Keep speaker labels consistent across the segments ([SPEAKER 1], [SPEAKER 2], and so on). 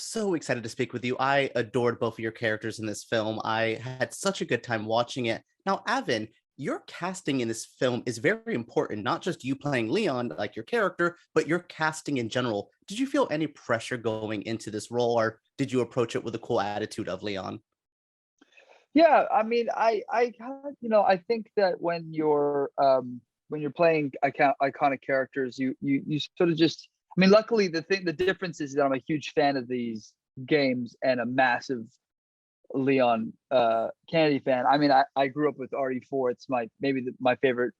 [SPEAKER 1] so excited to speak with you. I adored both of your characters in this film. I had such a good time watching it. Now, Avan, your casting in this film is very important, not just you playing Leon, like your character, but your casting in general. Did you feel any pressure going into this role, or did you approach it with a cool attitude of Leon?
[SPEAKER 2] Yeah, I mean, I think that when you're playing iconic characters, you sort of just. I mean, luckily, the difference is that I'm a huge fan of these games and a massive Leon Kennedy fan. I mean, I grew up with RE4. It's my favorite.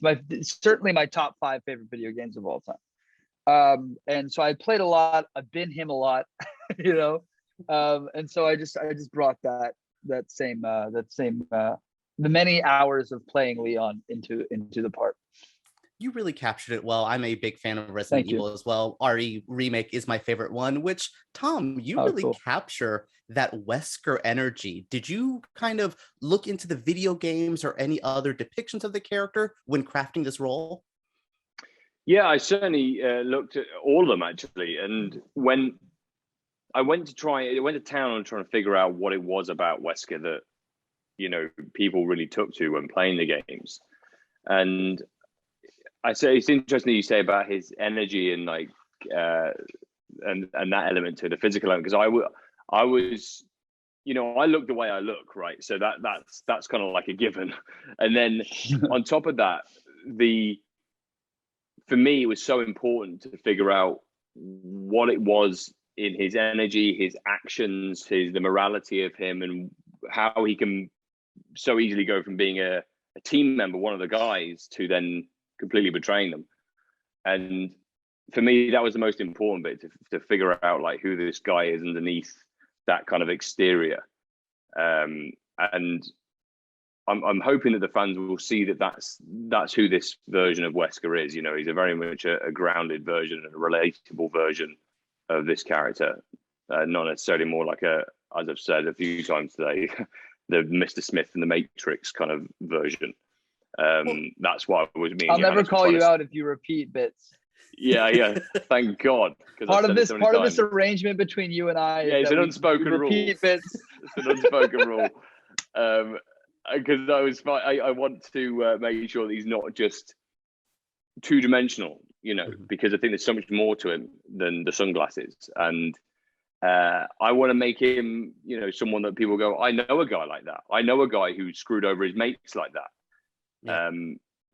[SPEAKER 2] It's certainly my top 5 favorite video games of all time. And so I played a lot. I've been him a lot, you know. And so I just brought that same the many hours of playing Leon into the part.
[SPEAKER 1] You really captured it well. I'm a big fan of Resident Evil as well. RE Remake is my favorite one, which, Tom, you really cool. capture that Wesker energy. Did you kind of look into the video games or any other depictions of the character when crafting this role?
[SPEAKER 3] Yeah, I certainly looked at all of them, actually. And when I went to town and trying to figure out what it was about Wesker that, you know, people really took to when playing the games. And I say it's interesting that you say about his energy and like and that element to the physical element, because I was, you know, I look the way I look, right? So that's kind of like a given. And then on top of that, for me, it was so important to figure out what it was in his energy, his actions, the morality of him, and how he can so easily go from being a team member, one of the guys, to then completely betraying them. And for me, that was the most important bit, to figure out like who this guy is underneath that kind of exterior. And I'm hoping that the fans will see that that's who this version of Wesker is. You know, he's a very much a grounded version, a relatable version of this character, not necessarily more like as I've said a few times today, the Mr. Smith and the Matrix kind of version. That's what was me.
[SPEAKER 2] I'll never call you out if you repeat bits.
[SPEAKER 3] Yeah. Thank God.
[SPEAKER 2] Part of this arrangement between you and I.
[SPEAKER 3] Yeah, it's an unspoken rule.
[SPEAKER 2] Repeat bits.
[SPEAKER 3] It's an unspoken rule. Because I want to make sure that he's not just two-dimensional, you know, because I think there's so much more to him than the sunglasses. And I want to make him, you know, someone that people go, I know a guy like that. I know a guy who screwed over his mates like that. Yeah.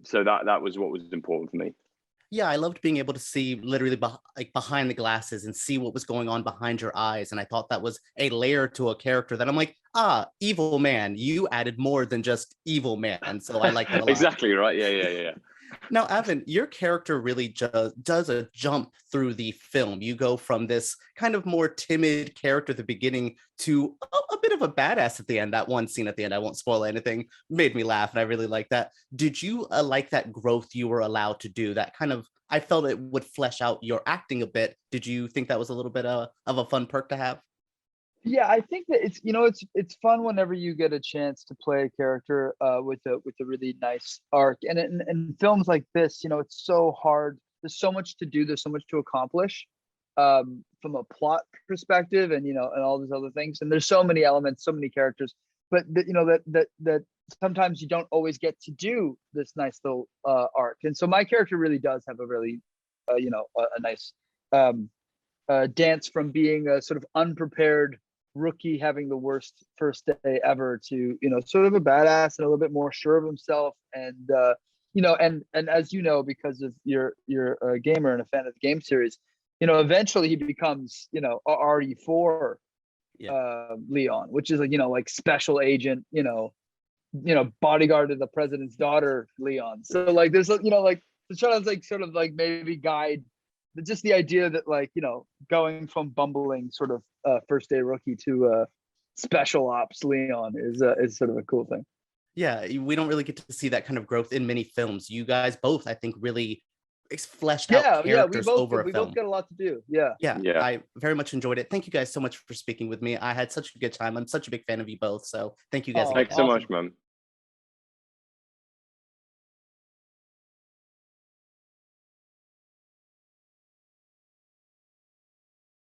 [SPEAKER 3] So that was what was important for me.
[SPEAKER 1] Yeah, I loved being able to see literally behind the glasses and see what was going on behind your eyes. And I thought that was a layer to a character that I'm like, evil man. You added more than just evil man. And so I like that a lot.
[SPEAKER 3] Exactly right. Yeah.
[SPEAKER 1] Now, Avan, your character really does a jump through the film. You go from this kind of more timid character at the beginning to a bit of a badass at the end. That one scene at the end, I won't spoil anything, made me laugh, and I really like that. Did you like that growth you were allowed to do? That kind of, I felt it would flesh out your acting a bit. Did you think that was a little bit of a fun perk to have?
[SPEAKER 2] Yeah, I think that it's fun whenever you get a chance to play a character with a really nice arc. And in films like this, you know, it's so hard. There's so much to do. There's so much to accomplish from a plot perspective, and you know, and all these other things. And there's so many elements, so many characters. But you know that sometimes you don't always get to do this nice little arc. And so my character really does have a really, a nice dance from being a sort of unprepared rookie having the worst first day ever to, you know, sort of a badass and a little bit more sure of himself. And, and as you know, because of you're a gamer and a fan of the game series, you know, eventually he becomes, you know, RE4 Leon, which is like, you know, like special agent, you know, bodyguard of the president's daughter Leon. So like, there's, you know, like to try to like, sort of like maybe guide just the idea that like, you know, going from bumbling sort of first day rookie to special ops Leon is sort of a cool thing.
[SPEAKER 1] Yeah, we don't really get to see that kind of growth in many films. You guys both, I think, really fleshed out characters over a film.
[SPEAKER 2] We both got a lot to do. Yeah.
[SPEAKER 1] I very much enjoyed it. Thank you guys so much for speaking with me. I had such a good time. I'm such a big fan of you both. So thank you guys.
[SPEAKER 3] Thanks so much, man.